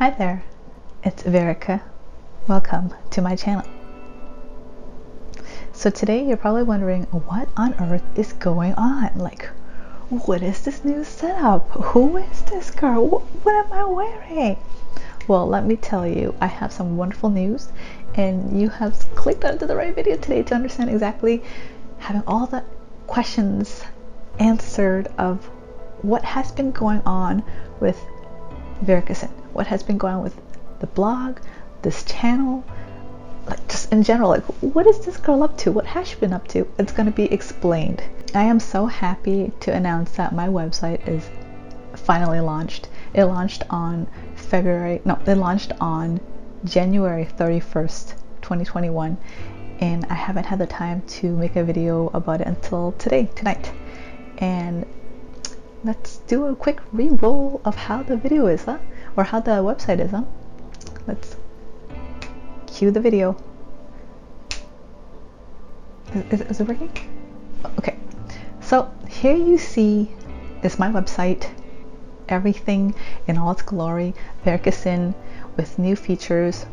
Hi there, it's Veruca. Welcome to my channel. So today you're probably wondering, what on earth is going on? Like, what is this new setup? Who is this girl? What am I wearing? Well, let me tell you, I have some wonderful news, and you have clicked onto the right video today to understand exactly having all the questions answered of what has been going on with Veruca Cyn, what has been going on with the blog, this channel, like just in general, like what is this girl up to? What has she been up to? It's going to be explained. I am so happy to announce that my website is finally launched. It launched on January 31st, 2021, and I haven't had the time to make a video about it until tonight. And let's do a quick re-roll of how the video is, or how the website is, Let's cue the video. Is it working? Okay, so here you see is my website, everything in all its glory, Veruca Cyn, with new features.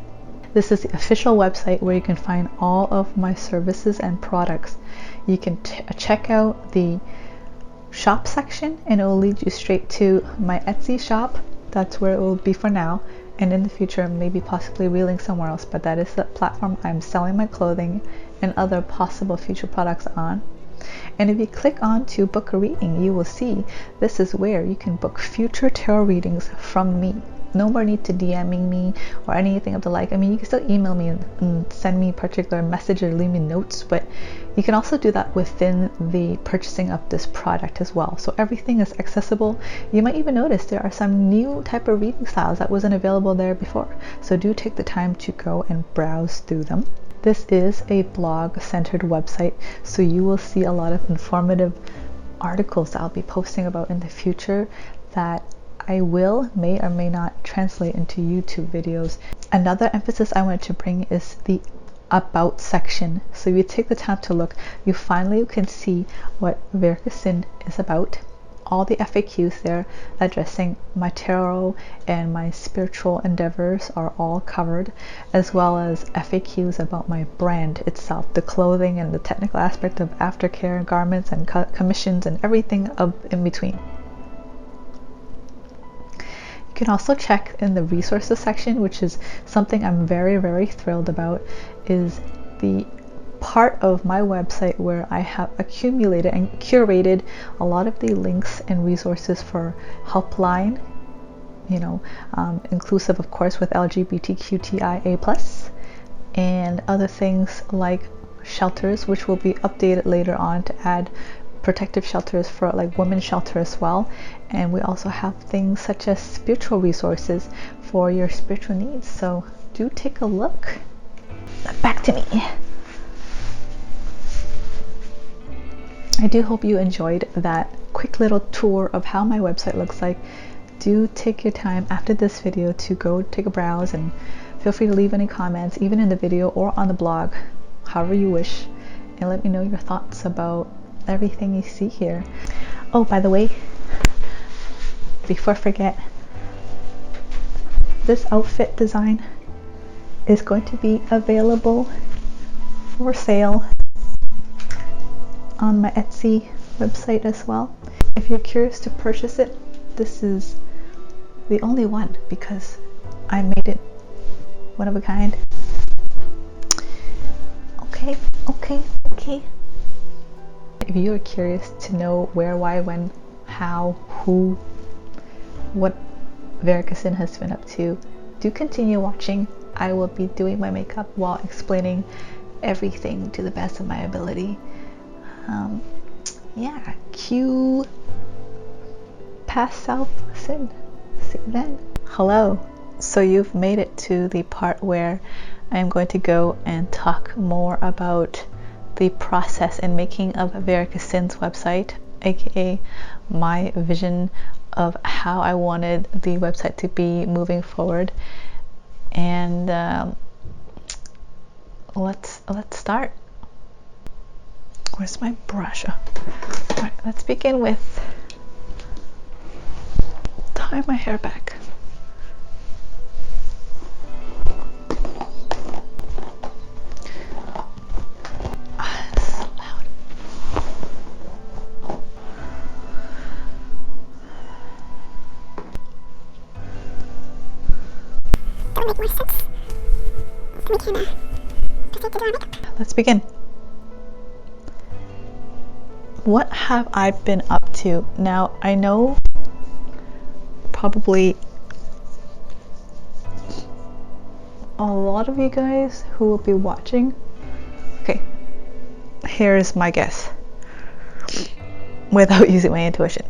This is the official website where you can find all of my services and products. You can check out the shop section and it will lead you straight to my Etsy shop. That's where it will be for now, and in the future maybe possibly reeling somewhere else, but that is the platform I'm selling my clothing and other possible future products on. And if you click on to book a reading, you will see this is where you can book future tarot readings from me. No more need to DMing me or anything of the like. I mean, you can still email me and send me particular message or leave me notes, but you can also do that within the purchasing of this product as well. So everything is accessible. You might even notice there are some new type of reading styles that wasn't available there before. So do take the time to go and browse through them. This is a blog-centered website, so you will see a lot of informative articles that I'll be posting about in the future that I may or may not translate into YouTube videos. Another emphasis I wanted to bring is the about section. So if you take the time to look, you finally can see what Veruca Cyn is about. All the FAQs there addressing my tarot and my spiritual endeavors are all covered, as well as FAQs about my brand itself, the clothing and the technical aspect of aftercare, garments and commissions and everything in between. You can also check in the resources section, which is something I'm very, very thrilled about, is the part of my website where I have accumulated and curated a lot of the links and resources for helpline, inclusive of course with lgbtqia+, and other things like shelters, which will be updated later on to add protective shelters for like women's shelter as well. And we also have things such as spiritual resources for your spiritual needs. So do take a look. Back to me. I do hope you enjoyed that quick little tour of how my website looks like. Do take your time after this video to go take a browse, and feel free to leave any comments, even in the video or on the blog, however you wish, and let me know your thoughts about everything you see here. Oh, by the way, before I forget, this outfit design is going to be available for sale on my Etsy website as well. If you're curious to purchase it, this is the only one because I made it one of a kind. Okay. If you are curious to know where, why, when, how, who, what Veruca Cyn has been up to, do continue watching. I will be doing my makeup while explaining everything to the best of my ability. Cue Past Self Cyn. See you then. Hello. So you've made it to the part where I'm going to go and talk more about the process and making of Veruca Cyn's website, aka my vision of how I wanted the website to be moving forward. And let's start. Where's my brush? Alright, let's begin with tie my hair back. make more sense. So we can proceed to do our makeup. Let's begin. What have I been up to? Now, I know probably a lot of you guys who will be watching. Okay, here's my guess without using my intuition.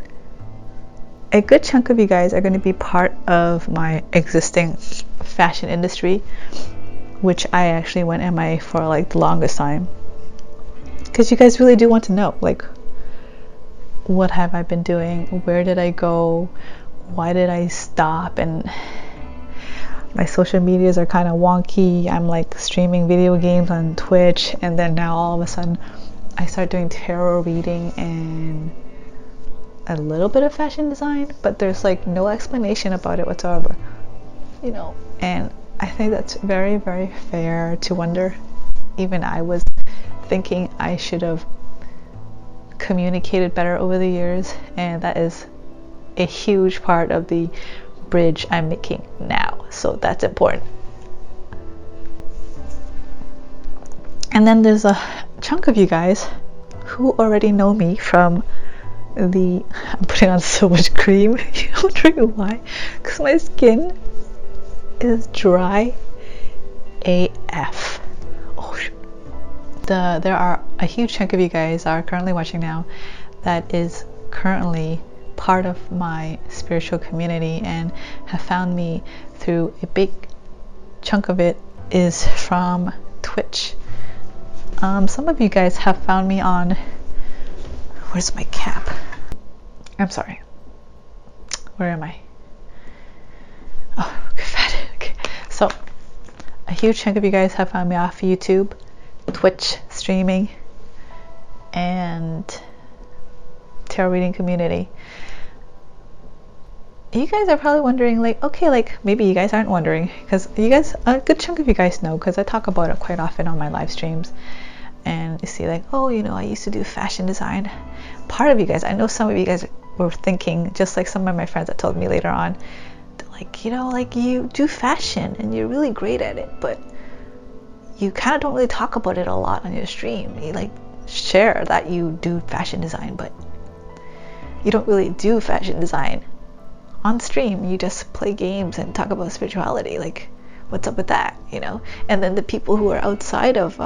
A good chunk of you guys are going to be part of my existing fashion industry, which I actually went MIA for like the longest time, because you guys really do want to know, like, what have I been doing? Where did I go? Why did I stop? And my social medias are kind of wonky. I'm like streaming video games on Twitch, and then now all of a sudden I start doing tarot reading and a little bit of fashion design, but there's like no explanation about it whatsoever, you know. And I think that's very, very fair to wonder. Even I was thinking I should have communicated better over the years, and that is a huge part of the bridge I'm making now, so that's important. And then there's a chunk of you guys who already know me from I'm putting on so much cream. You're wondering why? Because my skin is dry AF. Oh shoot. There are a huge chunk of you guys are currently watching now that is currently part of my spiritual community and have found me through a big chunk of it is from Twitch. Some of you guys have found me on, where's my cap? I'm sorry. Where am I? Oh, okay. So a huge chunk of you guys have found me off YouTube, Twitch streaming, and tarot reading community. You guys are probably wondering, like, okay, like maybe you guys aren't wondering, because you guys, a good chunk of you guys know, because I talk about it quite often on my live streams. And you see, like, oh, you know, I used to do fashion design. Part of you guys, I know some of you guys were thinking, just like some of my friends that told me later on, like, you know, like, you do fashion and you're really great at it, but you kind of don't really talk about it a lot on your stream. You like share that you do fashion design, but you don't really do fashion design on stream. You just play games and talk about spirituality. Like, what's up with that, you know? And then the people who are outside of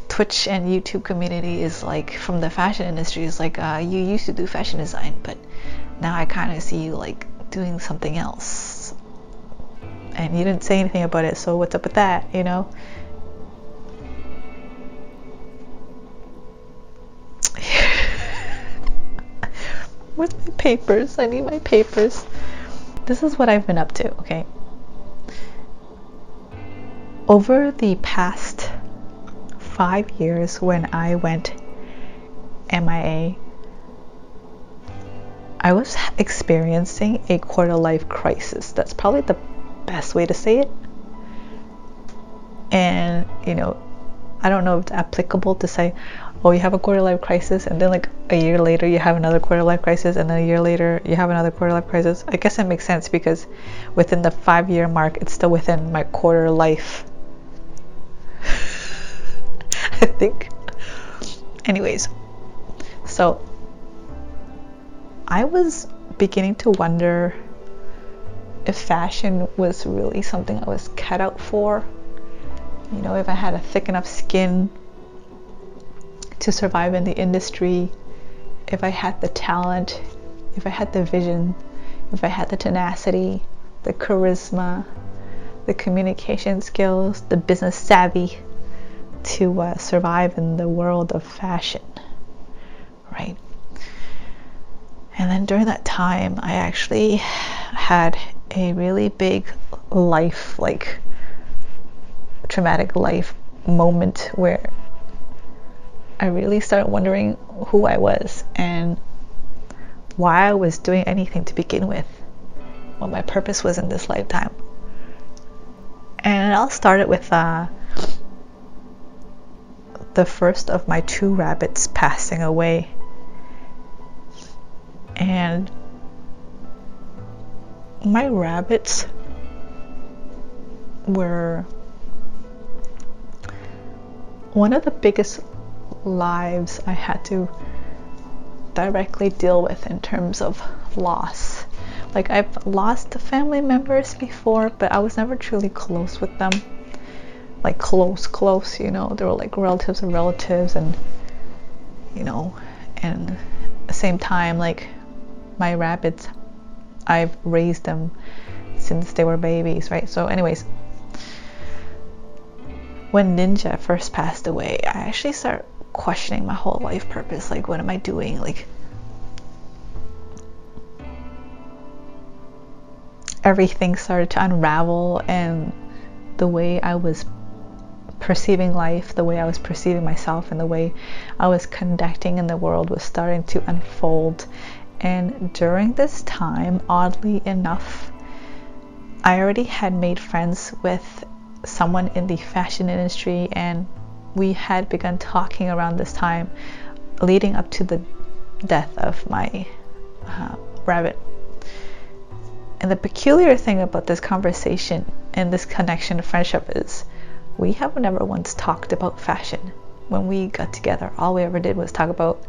Twitch and YouTube community is like, from the fashion industry, is like, you used to do fashion design, but now I kind of see you like doing something else, and you didn't say anything about it, so what's up with that, you know? Where's my papers? I need my papers. This is what I've been up to, okay? Over the past 5 years, when I went MIA, I was experiencing a quarter life crisis. That's probably the best way to say it. And, you know, I don't know if it's applicable to say, oh, you have a quarter life crisis, and then like a year later you have another quarter life crisis, and then a year later you have another quarter life crisis. I guess it makes sense, because within the 5-year mark, it's still within my quarter life. I think. Anyways, so I was beginning to wonder if fashion was really something I was cut out for. You know, if I had a thick enough skin to survive in the industry, if I had the talent, if I had the vision, if I had the tenacity, the charisma, the communication skills, the business savvy to survive in the world of fashion, right? And then during that time, I actually had a really big life, like traumatic life moment, where I really started wondering who I was and why I was doing anything to begin with, what my purpose was in this lifetime. And it all started with the first of my 2 rabbits passing away. And my rabbits were one of the biggest lives I had to directly deal with in terms of loss. Like, I've lost family members before, but I was never truly close with them. Like close, you know, they were like relatives of relatives, and you know, and at the same time, like my rabbits, I've raised them since they were babies, right? So anyways, when Ninja first passed away, I actually started questioning my whole life purpose. Like, what am I doing? Like, everything started to unravel, and the way I was perceiving life, the way I was perceiving myself, and the way I was conducting in the world was starting to unfold. And during this time, oddly enough, I already had made friends with someone in the fashion industry, and we had begun talking around this time leading up to the death of my rabbit. And the peculiar thing about this conversation and this connection of friendship is we have never once talked about fashion. When we got together, all we ever did was talk about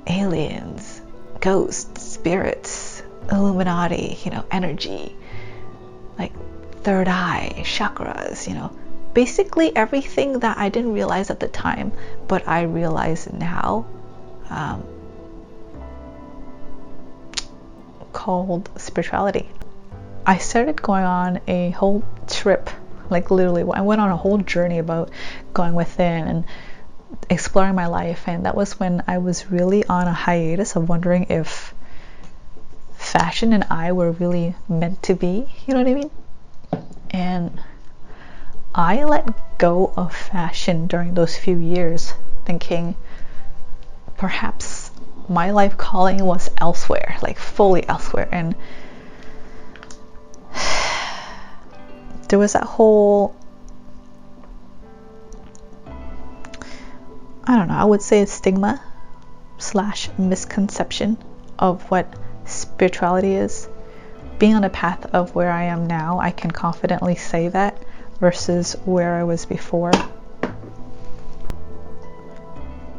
aliens, ghosts, spirits, Illuminati, you know, energy, like third eye, chakras, you know, basically everything that I didn't realize at the time, but I realize now, called spirituality. I started going on a whole trip, like literally I went on a whole journey about going within and exploring my life, and that was when I was really on a hiatus of wondering if fashion and I were really meant to be, you know what I mean? And I let go of fashion during those few years, thinking perhaps my life calling was elsewhere, like fully elsewhere. And there was that whole, I don't know, I would say stigma / misconception of what spirituality is. Being on the path of where I am now, I can confidently say that, versus where I was before.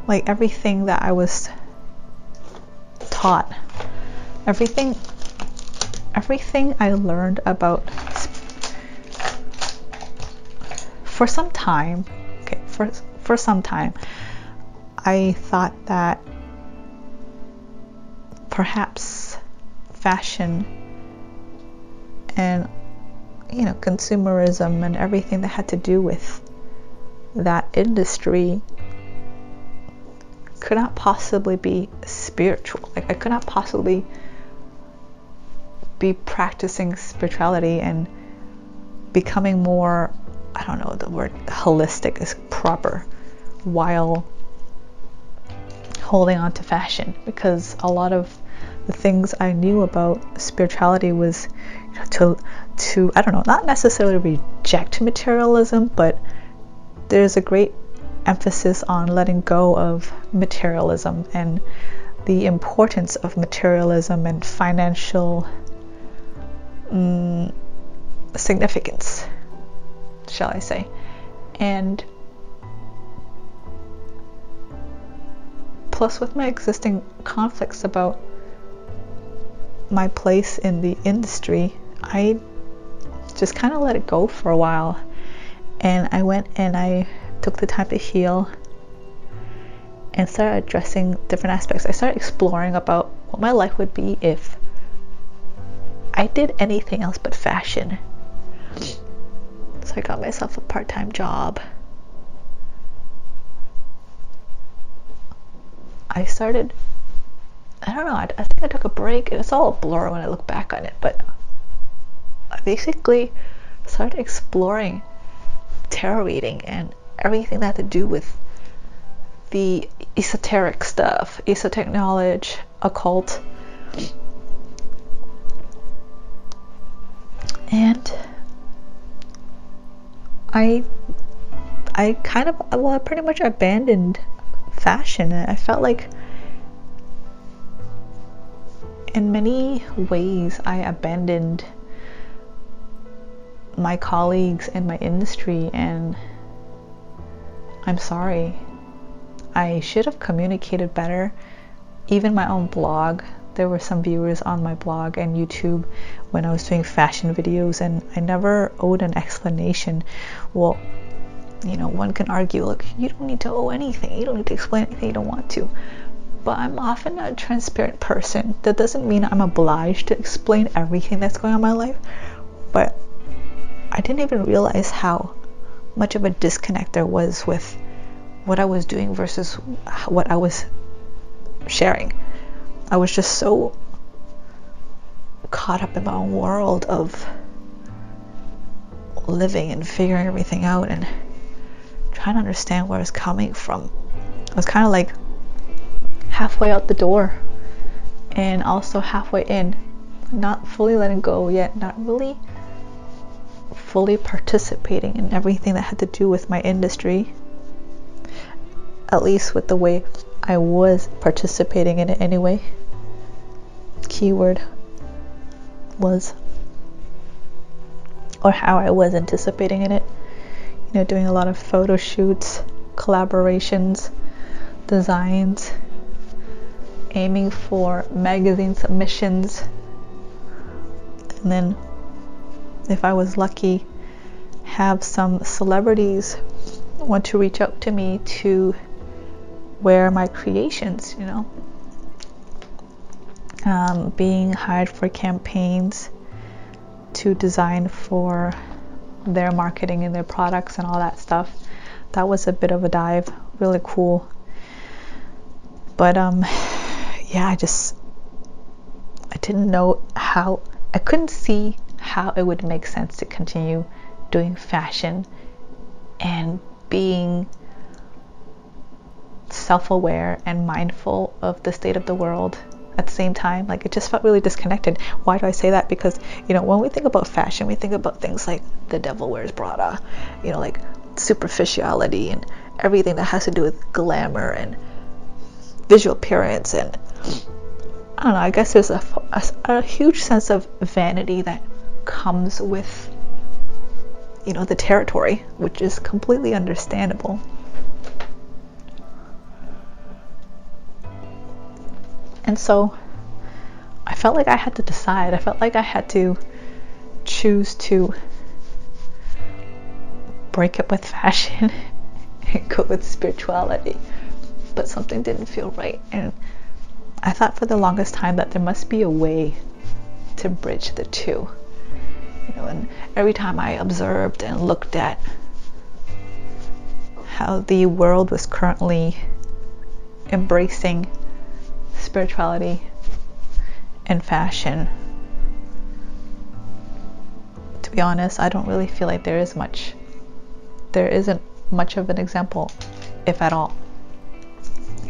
Like everything that I was taught, everything I learned about for some time, for some time, I thought that perhaps fashion and, you know, consumerism and everything that had to do with that industry could not possibly be spiritual. Like, I could not possibly be practicing spirituality and becoming more, I don't know, the word holistic is proper, while holding on to fashion, because a lot of the things I knew about spirituality was, you know, to I don't know, not necessarily reject materialism, but there's a great emphasis on letting go of materialism and the importance of materialism and financial significance, shall I say. And plus, with my existing conflicts about my place in the industry, I just kind of let it go for a while, and I went and I took the time to heal and started addressing different aspects. I started exploring about what my life would be if I did anything else but fashion. So I got myself a part-time job. I started, I don't know, I think I took a break. It's all a blur when I look back on it, but I basically started exploring tarot reading and everything that had to do with the esoteric stuff, esoteric knowledge, occult. And I kind of, well, I pretty much abandoned fashion. I felt like in many ways I abandoned my colleagues in my industry, and I'm sorry. I should have communicated better. Even my own blog, there were some viewers on my blog and YouTube when I was doing fashion videos, and I never owed an explanation. Well, you know, one can argue, look, you don't need to owe anything. You don't need to explain anything you don't want to. But I'm often a transparent person. That doesn't mean I'm obliged to explain everything that's going on in my life. But I didn't even realize how much of a disconnect there was with what I was doing versus what I was sharing. I was just so caught up in my own world of living and figuring everything out and trying to understand where it's coming from. I was kind of like halfway out the door and also halfway in, not fully letting go yet, not really fully participating in everything that had to do with my industry, at least with the way I was participating in it anyway. Keyword was, or how I was anticipating in it. You know, doing a lot of photo shoots, collaborations, designs, aiming for magazine submissions, and then if I was lucky, have some celebrities want to reach out to me to wear my creations, you know. Being hired for campaigns to design for their marketing and their products and all that stuff. That was a bit of a dive, really cool. But yeah, I didn't know how, I couldn't see how it would make sense to continue doing fashion and being self-aware and mindful of the state of the world at the same time. Like, it just felt really disconnected. Why do I say that? Because, you know, when we think about fashion, we think about things like the devil wears Prada, you know, like superficiality and everything that has to do with glamour and visual appearance, and I don't know, I guess there's a huge sense of vanity that comes with, you know, the territory, which is completely understandable. And so I felt like I had to decide. I felt like I had to choose to break up with fashion and go with spirituality. But something didn't feel right. And I thought for the longest time that there must be a way to bridge the two. You know, and every time I observed and looked at how the world was currently embracing spirituality and fashion, to be honest, I don't really feel like there isn't much of an example, if at all.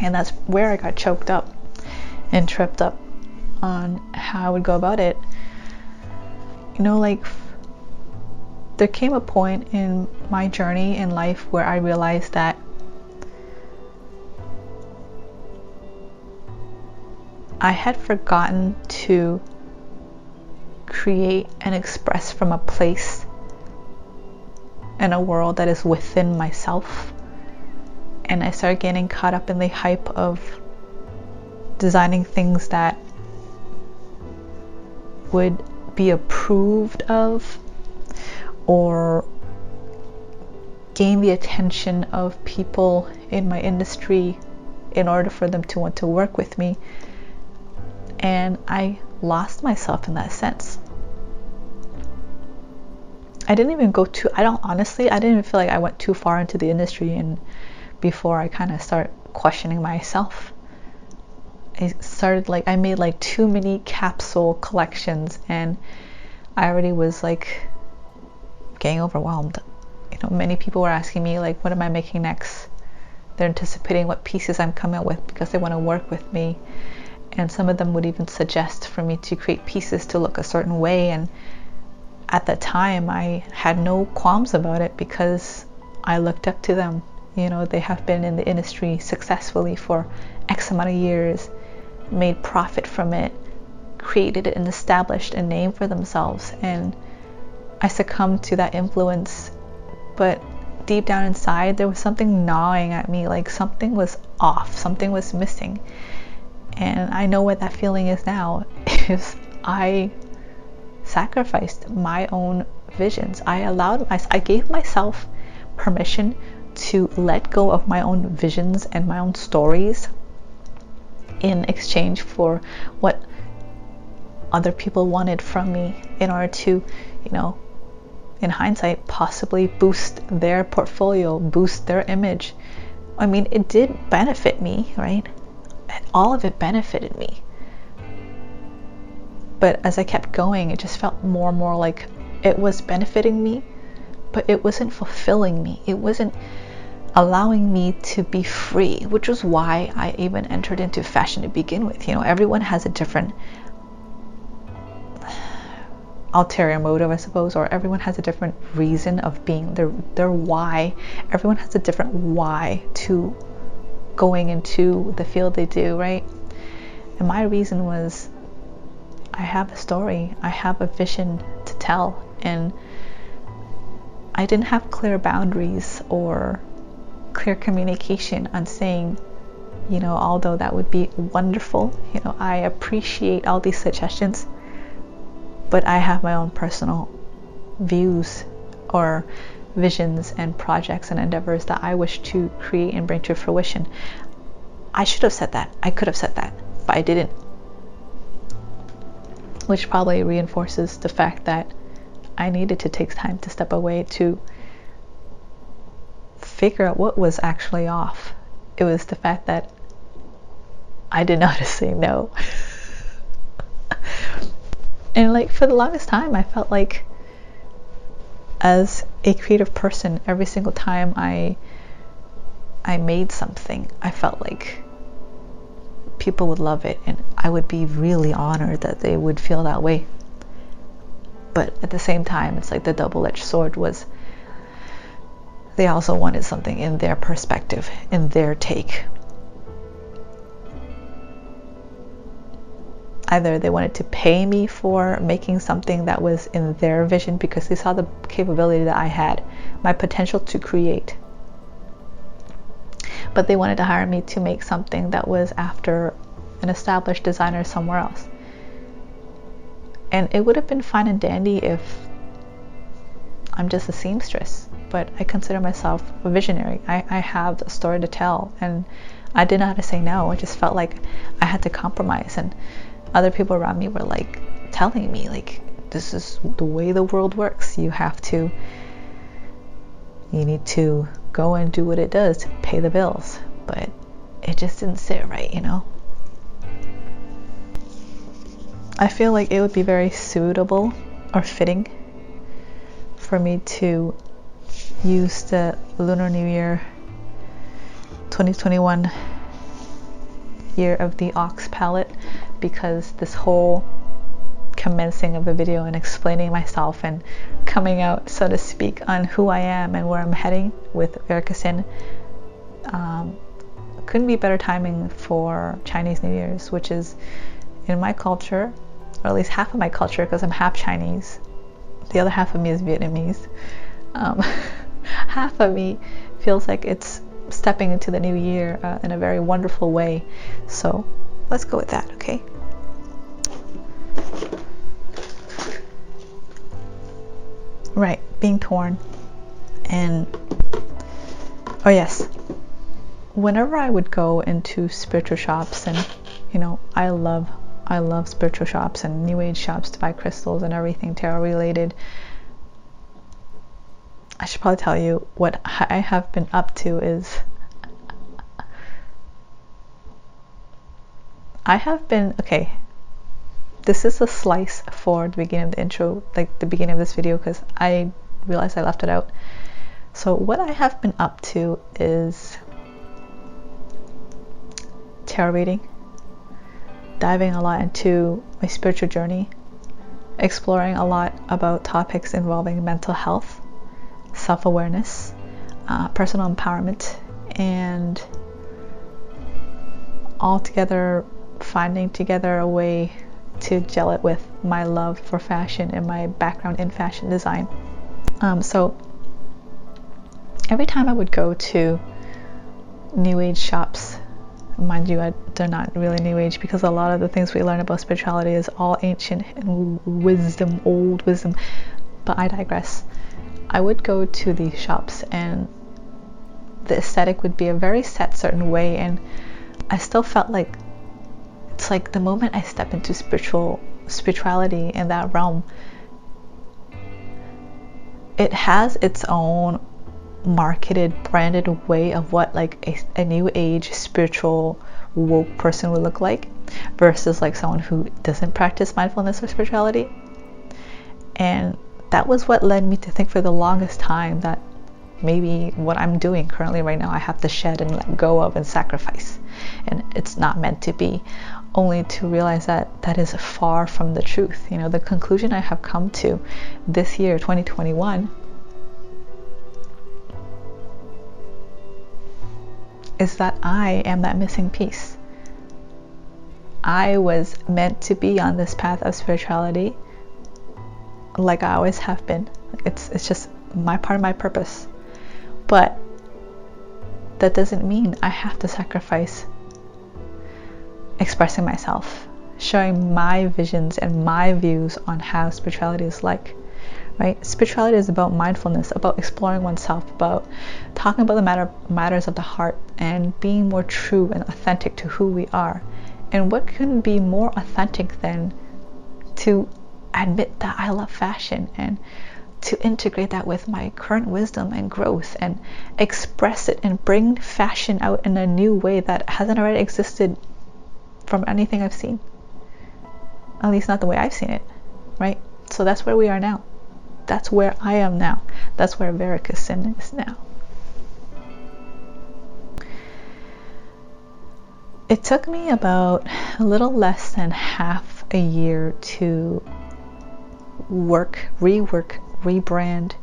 And that's where I got choked up and tripped up on how I would go about it. You know, like, there came a point in my journey in life where I realized that I had forgotten to create and express from a place in a world that is within myself. And I started getting caught up in the hype of designing things that would be approved of or gain the attention of people in my industry in order for them to want to work with me. And I lost myself in that sense. I didn't even I didn't even feel like I went too far into the industry and before I kind of start questioning myself. I made like too many capsule collections and I already was like getting overwhelmed. You know, many people were asking me like, what am I making next? They're anticipating what pieces I'm coming up with because they want to work with me. And some of them would even suggest for me to create pieces to look a certain way. And at that time, I had no qualms about it because I looked up to them. You know, they have been in the industry successfully for X amount of years, made profit from it, created and established a name for themselves. And I succumbed to that influence, but deep down inside there was something gnawing at me, like something was off, something was missing. And I know what that feeling is now. Is I sacrificed my own visions. I gave myself permission to let go of my own visions and my own stories in exchange for what other people wanted from me, in order to, in hindsight, possibly boost their portfolio, boost their image. I mean, it did benefit me, right? All of it benefited me. But as I kept going, it just felt more and more like it was benefiting me, but it wasn't fulfilling me. It wasn't allowing me to be free, which was why I even entered into fashion to begin with. Everyone has a different ulterior motive, I suppose, or everyone has a different reason of being, their why. Everyone has a different why to going into the field they do, right? And my reason was, I have a story, I have a vision to tell, and I didn't have clear boundaries or clear communication on saying, although that would be wonderful, I appreciate all these suggestions, but I have my own personal views or visions and projects and endeavors that I wish to create and bring to fruition. I should have said that. I could have said that, but I didn't. Which probably reinforces the fact that I needed to take time to step away to figure out what was actually off. It was the fact that I didn't know how to say no. And for the longest time, I felt like, as a creative person, every single time I made something, I felt like people would love it, and I would be really honored that they would feel that way. But at the same time, it's like the double-edged sword was, they also wanted something in their perspective, in their take. Either they wanted to pay me for making something that was in their vision because they saw the capability that I had, my potential to create. But they wanted to hire me to make something that was after an established designer somewhere else. And it would have been fine and dandy if I'm just a seamstress, but I consider myself a visionary. I have a story to tell, and I didn't know how to say no. I just felt like I had to compromise, and other people around me were telling me, this is the way the world works. You need to go and do what it does to pay the bills. But it just didn't sit right, I feel like it would be very suitable or fitting for me to use the Lunar New Year 2021 year of the Ox palette, because this whole commencing of a video and explaining myself and coming out, so to speak, on who I am and where I'm heading with Veruca Cyn, couldn't be better timing for Chinese New Year's, which is, in my culture, or at least half of my culture, because I'm half Chinese, the other half of me is Vietnamese, half of me feels like it's stepping into the new year in a very wonderful way. So let's go with that, okay? Right, being torn. And oh yes, whenever I would go into spiritual shops, and I love spiritual shops and new age shops to buy crystals and everything tarot related. I should probably tell you what I have been up to is this is a slice for the beginning of the intro, the beginning of this video, because I realized I left it out. So what I have been up to is tarot reading, diving a lot into my spiritual journey, exploring a lot about topics involving mental health, self-awareness, personal empowerment, and all together finding together a way to gel it with my love for fashion and my background in fashion design. So every time I would go to new age shops, mind you, they're not really new age, because a lot of the things we learn about spirituality is all ancient and wisdom, old wisdom, but I digress. I would go to these shops and the aesthetic would be a very set certain way, and I still felt like it's like the moment I step into spirituality in that realm, it has its own marketed, branded way of what like a new age spiritual woke person would look like, versus like someone who doesn't practice mindfulness or spirituality. And that was what led me to think for the longest time that maybe what I'm doing currently right now I have to shed and let go of and sacrifice, and it's not meant to be, only to realize that that is far from the truth. You know, the conclusion I have come to this year, 2021, is that I am that missing piece. I was meant to be on this path of spirituality like I always have been. It's just my part of my purpose. But that doesn't mean I have to sacrifice expressing myself, sharing my visions and my views on how spirituality is like, right? Spirituality is about mindfulness, about exploring oneself, about talking about the matters of the heart, and being more true and authentic to who we are. And what can be more authentic than to admit that I love fashion, and to integrate that with my current wisdom and growth, and express it and bring fashion out in a new way that hasn't already existed from anything I've seen, at least not the way I've seen it, right? So that's where we are now. That's where I am now. That's where Veruca Cyn is now. It took me about a little less than half a year to rework, rebrand,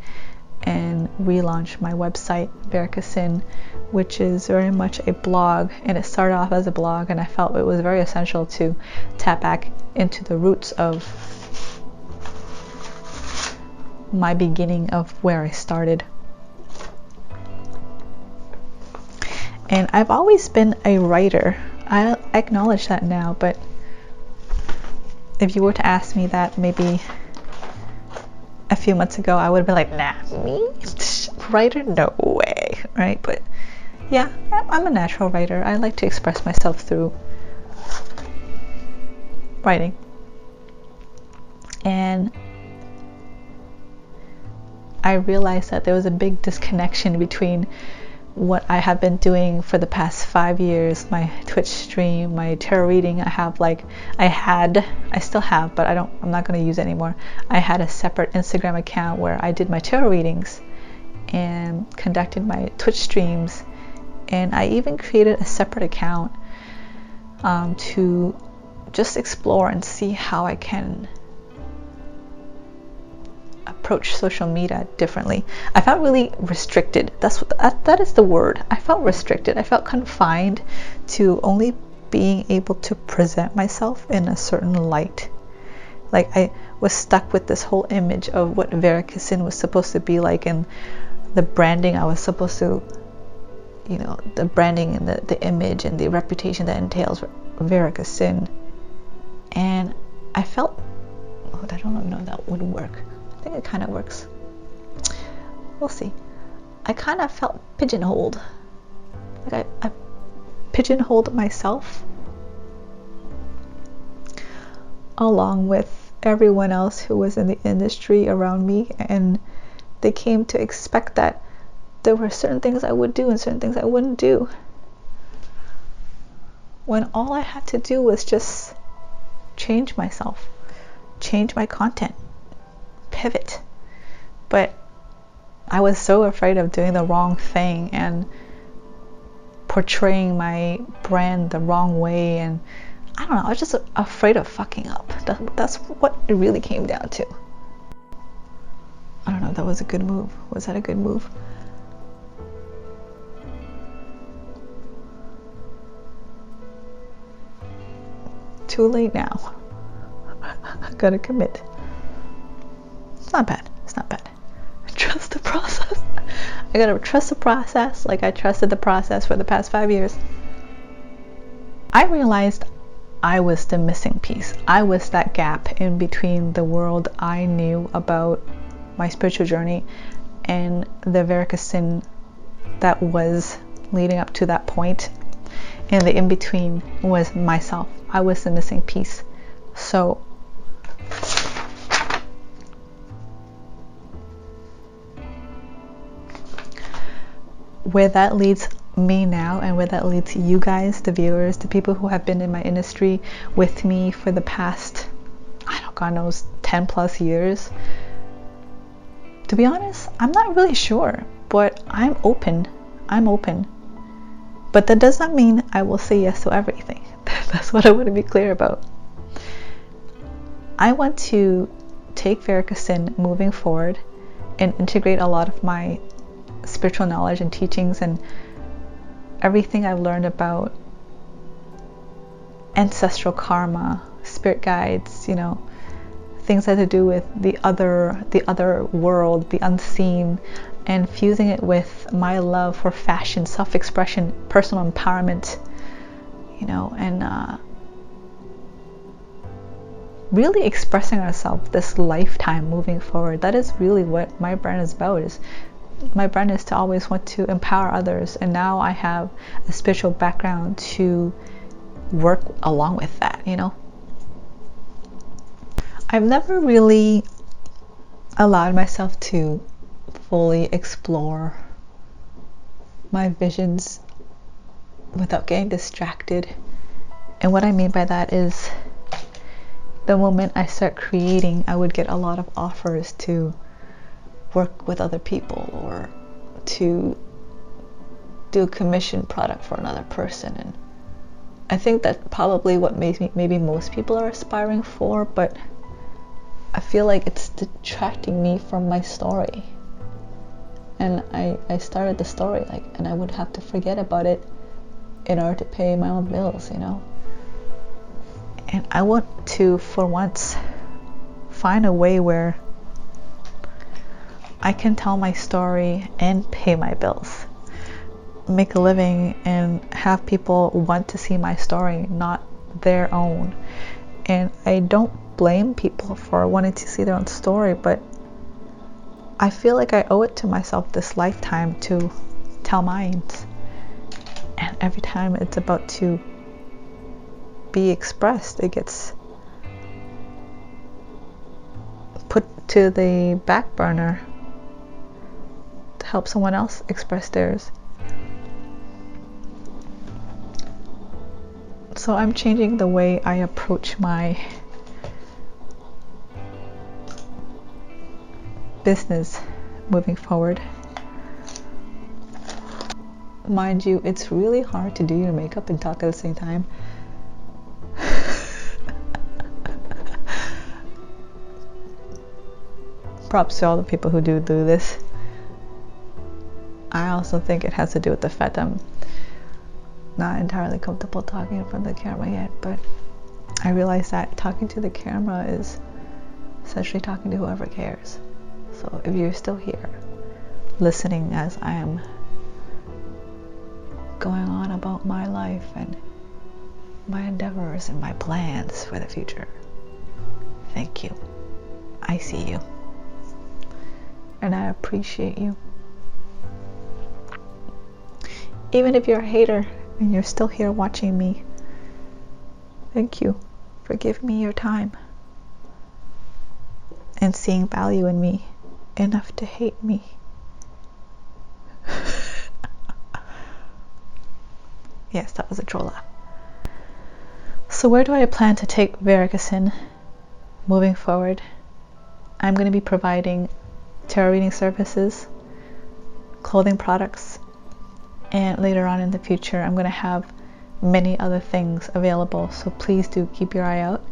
and relaunch my website, Veruca Cyn, which is very much a blog. And it started off as a blog, and I felt it was very essential to tap back into the roots of my beginning, of where I started. And I've always been a writer. I acknowledge that now, but if you were to ask me that maybe a few months ago, I would have been like, nah, me? Writer? No way, right? But yeah, I'm a natural writer. I like to express myself through writing. And I realized that there was a big disconnection between what I have been doing for the past 5 years, my Twitch stream, my tarot reading. I still have, but I'm not going to use it anymore. I had a separate Instagram account where I did my tarot readings and conducted my Twitch streams, and I even created a separate account to just explore and see how I can approach social media differently. I felt really restricted. That is the word. I felt restricted. I felt confined to only being able to present myself in a certain light. Like I was stuck with this whole image of what Veruca Cyn was supposed to be like, and the branding I was supposed to, the branding and the image and the reputation that entails Veruca Cyn. And I felt, I don't know if that would work. I think it kind of works. We'll see. I kind of felt pigeonholed. Like I pigeonholed myself along with everyone else who was in the industry around me, and they came to expect that there were certain things I would do and certain things I wouldn't do, when all I had to do was just change myself, change my content, pivot. But I was so afraid of doing the wrong thing and portraying my brand the wrong way, and I don't know, I was just afraid of fucking up. That's what it really came down to. I don't know if that was a good move. Was that a good move? Too late now. gotta commit. It's not bad. It's not bad. Trust the process. I gotta trust the process like I trusted the process for the past 5 years. I realized I was the missing piece. I was that gap in between the world I knew about my spiritual journey and the Veruca Cyn that was leading up to that point. And the in-between was myself. I was the missing piece. So where that leads me now, and where that leads you guys, the viewers, the people who have been in my industry with me for the past, I don't God knows, 10 plus years, to be honest, I'm not really sure, but I'm open. But that does not mean I will say yes to everything. That's what I want to be clear about. I want to take Veruca Cyn moving forward and integrate a lot of my spiritual knowledge and teachings and everything I've learned about ancestral karma, spirit guides, you know, things that have to do with the other world, the unseen, and fusing it with my love for fashion, self-expression, personal empowerment, you know, and really expressing ourselves this lifetime moving forward. That is really what my brand is about. My brand is to always want to empower others, and now I have a spiritual background to work along with that, you know. I've never really allowed myself to fully explore my visions without getting distracted. And what I mean by that is, the moment I start creating, I would get a lot of offers to work with other people or to do a commission product for another person. And I think that's probably what maybe most people are aspiring for, but I feel like it's detracting me from my story. And I started the story, and I would have to forget about it in order to pay my own bills, you know. And I want to, for once, find a way where I can tell my story and pay my bills, make a living, and have people want to see my story, not their own. And I don't blame people for wanting to see their own story, but I feel like I owe it to myself this lifetime to tell mine. And every time it's about to be expressed, it gets put to the back burner to help someone else express theirs. So I'm changing the way I approach my business moving forward. Mind you, it's really hard to do your makeup and talk at the same time. Props to all the people who do this. I also think it has to do with the fact I'm not entirely comfortable talking in front of the camera yet, but I realize that talking to the camera is essentially talking to whoever cares. So if you're still here listening as I am going on about my life and my endeavors and my plans for the future, thank you. I see you. And I appreciate you. Even if you're a hater and you're still here watching me, thank you for giving me your time and seeing value in me enough to hate me. Yes, that was a troll laugh. So where do I plan to take Veruca Cyn moving forward? I'm going to be providing tarot reading services, clothing products, and later on in the future I'm going to have many other things available. So please do keep your eye out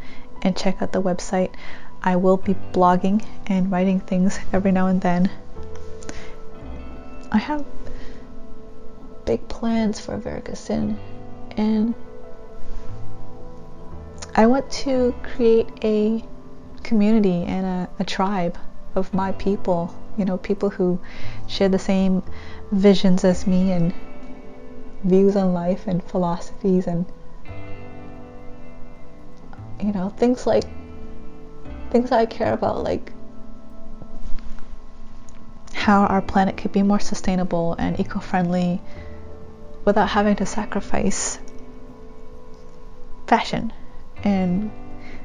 and check out the website. I will be blogging and writing things every now and then. I have big plans for Veruca Cyn, and I want to create a community and a tribe of my people, you know, people who share the same visions as me and views on life and philosophies and, you know, things I care about, like how our planet could be more sustainable and eco-friendly without having to sacrifice fashion and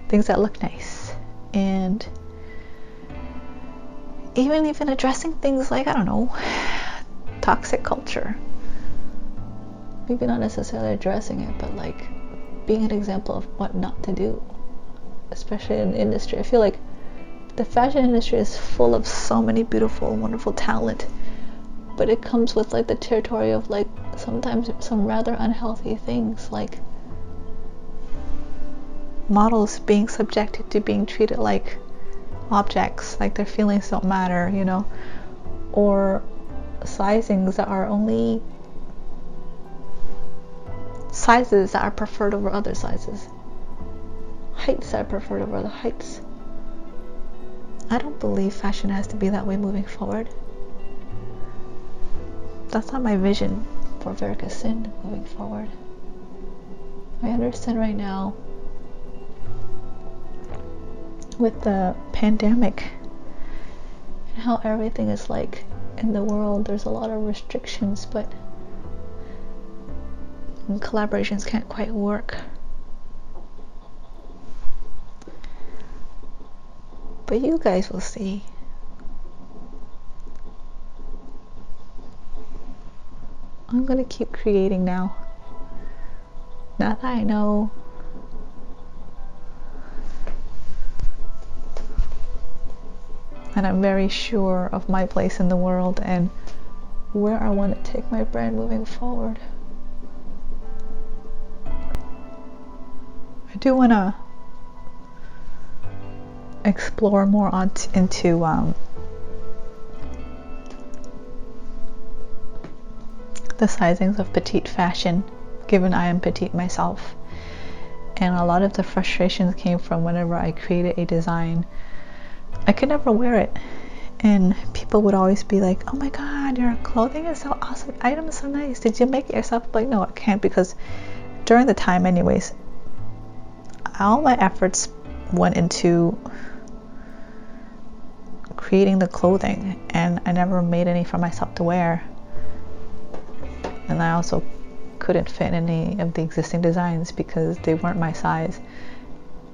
things that look nice, and even addressing things like, I don't know, toxic culture. Maybe not necessarily addressing it, but like being an example of what not to do, especially in the industry. I feel like the fashion industry is full of so many beautiful, wonderful talent, but it comes with like the territory of like sometimes some rather unhealthy things, like models being subjected to being treated like objects, like their feelings don't matter, you know, or sizings that are only sizes that are preferred over other sizes, heights that are preferred over other heights. I don't believe fashion has to be that way moving forward. That's not my vision for Veruca Cyn moving forward. I understand right now with the pandemic and how everything is like in the world, there's a lot of restrictions, but collaborations can't quite work. But you guys will see. I'm gonna keep creating now. Now that I know and I'm very sure of my place in the world and where I want to take my brand moving forward. I do want to explore more into the sizings of petite fashion, given I am petite myself. And a lot of the frustrations came from whenever I created a design, I could never wear it, and people would always be like, oh my god, your clothing is so awesome, item is so nice, did you make it yourself? I'm like, no, I can't, because during the time anyways, all my efforts went into creating the clothing, and I never made any for myself to wear. And I also couldn't fit in any of the existing designs because they weren't my size.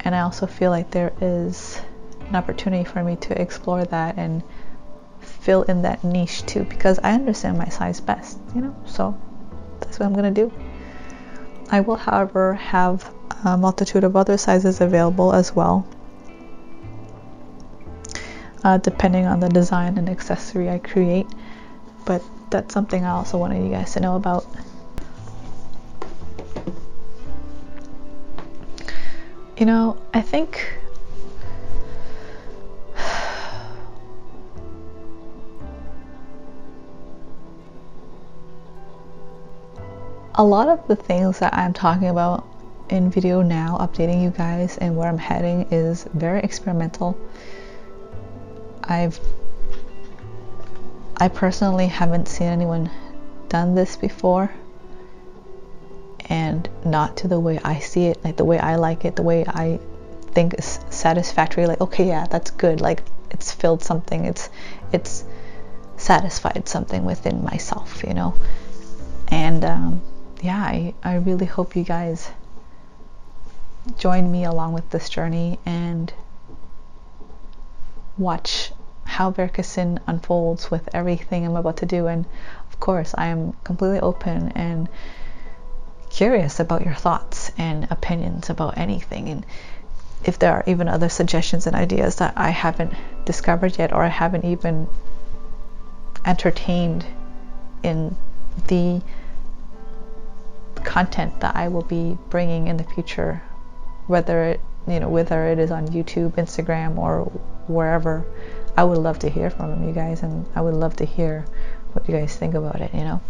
And I also feel like there is an opportunity for me to explore that and fill in that niche too, because I understand my size best, you know, so that's what I'm gonna do. I will, however, have a multitude of other sizes available as well, depending on the design and accessory I create, but that's something I also wanted you guys to know about. You know, I think a lot of the things that I'm talking about in video now, updating you guys and where I'm heading, is very experimental. I personally haven't seen anyone done this before, and not to the way I see it, like the way I like it, the way I think is satisfactory, like, okay, yeah, that's good, like it's filled something, it's satisfied something within myself, you know. And yeah, I really hope you guys join me along with this journey and watch how Veruca Cyn unfolds with everything I'm about to do. And of course, I am completely open and curious about your thoughts and opinions about anything, and if there are even other suggestions and ideas that I haven't discovered yet, or I haven't even entertained in the content that I will be bringing in the future, whether it is on YouTube, Instagram, or wherever. I would love to hear from you guys, and I would love to hear what you guys think about it, you know.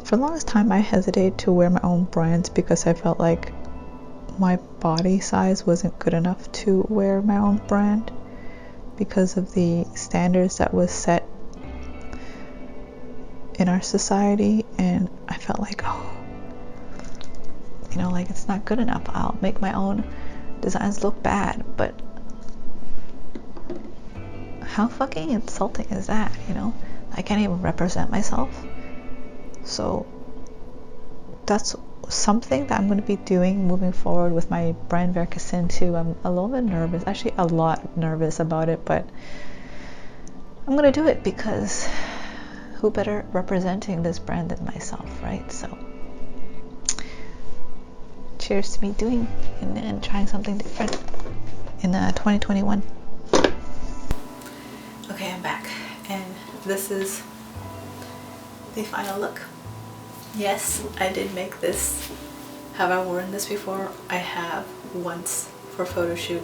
For the longest time I hesitated to wear my own brands because I felt like my body size wasn't good enough to wear my own brand because of the standards that was set in our society, and I felt like, oh, you know, like it's not good enough. I'll make my own designs look bad, but how fucking insulting is that, you know? I can't even represent myself. So that's something that I'm going to be doing moving forward with my brand Veruca Cyn too. I'm a little bit nervous, actually a lot nervous about it, but I'm going to do it because who better representing this brand than myself, right? So cheers to me doing and trying something different in 2021. Okay, I'm back, and this is the final look. Yes, I did make this. Have I worn this before? I have once for a photo shoot,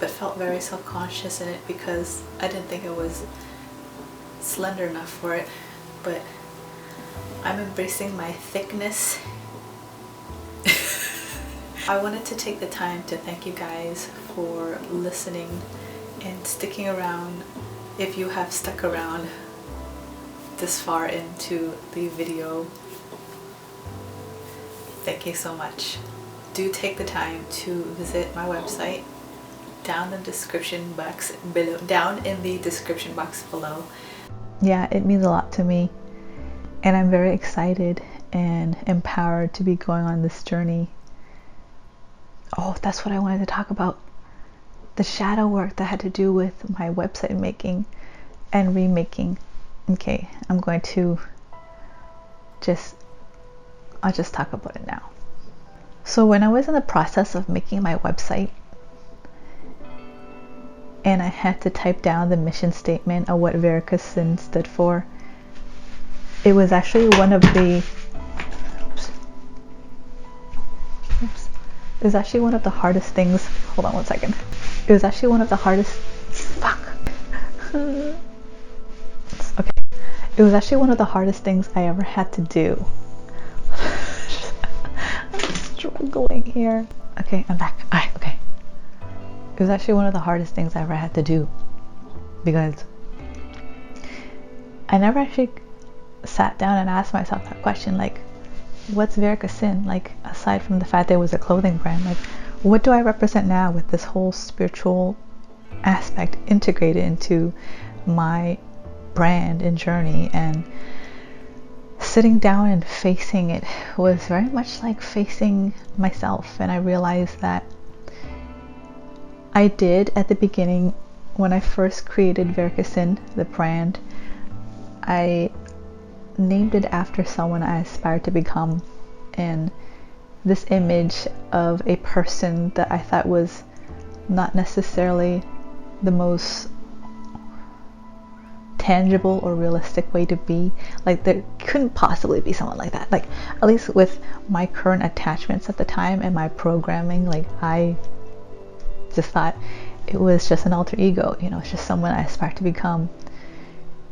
but felt very self-conscious in it because I didn't think it was slender enough for it. But I'm embracing my thickness. I wanted to take the time to thank you guys for listening and sticking around. If you have stuck around this far into the video, thank you so much. Do take the time to visit my website down in the description box below. Yeah, it means a lot to me, and I'm very excited and empowered to be going on this journey. Oh, that's what I wanted to talk about. The shadow work that had to do with my website making and remaking. Okay, I'm going to I'll just talk about it now. So when I was in the process of making my website and I had to type down the mission statement of what Veruca Cyn stood for, it was actually one of the it was actually one of the hardest things. Hold on one second. It was actually one of the hardest okay. It was actually one of the hardest things I ever had to do. I'm struggling here. Okay, I'm back. Alright, okay. It was actually one of the hardest things I ever had to do because I never actually sat down and asked myself that question, like, what's Veruca Cyn? Like, aside from the fact that it was a clothing brand, like, what do I represent now with this whole spiritual aspect integrated into my brand and journey? And sitting down and facing it was very much like facing myself. And I realized that I did at the beginning, when I first created Veruca Cyn, the brand, I named it after someone I aspired to become, and this image of a person that I thought was not necessarily the most tangible or realistic way to be. Like, there couldn't possibly be someone like that. Like, at least with my current attachments at the time and my programming, like, I just thought it was just an alter ego, you know, it's just someone I aspire to become.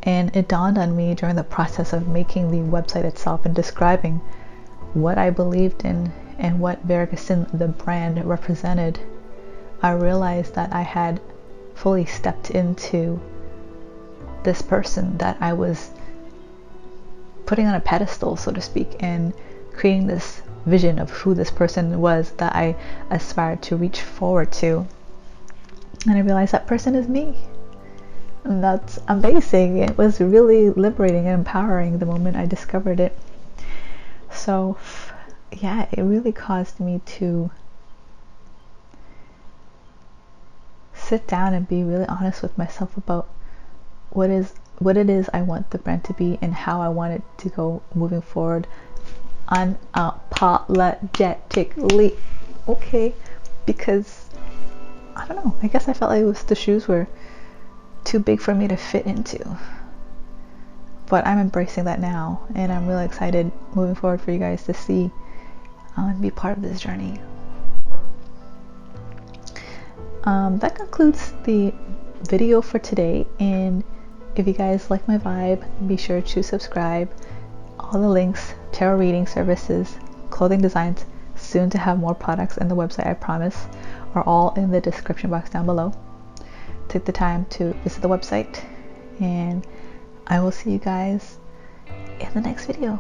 And it dawned on me during the process of making the website itself and describing what I believed in and what Veruca Cyn, the brand, represented. I realized that I had fully stepped into this person that I was putting on a pedestal, so to speak, and creating this vision of who this person was that I aspired to reach forward to. And I realized that person is me. And that's amazing. It was really liberating and empowering the moment I discovered it. So yeah, it really caused me to sit down and be really honest with myself about what it is I want the brand to be and how I want it to go moving forward unapologetically. Okay, because I don't know, I guess I felt like the shoes were too big for me to fit into, but I'm embracing that now, and I'm really excited moving forward for you guys to see and be part of this journey. That concludes the video for today, and if you guys like my vibe, be sure to subscribe. All the links, tarot reading services, clothing designs, soon to have more products in the website, I promise, are all in the description box down below. Take the time to visit the website, and I will see you guys in the next video.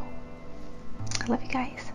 I love you guys.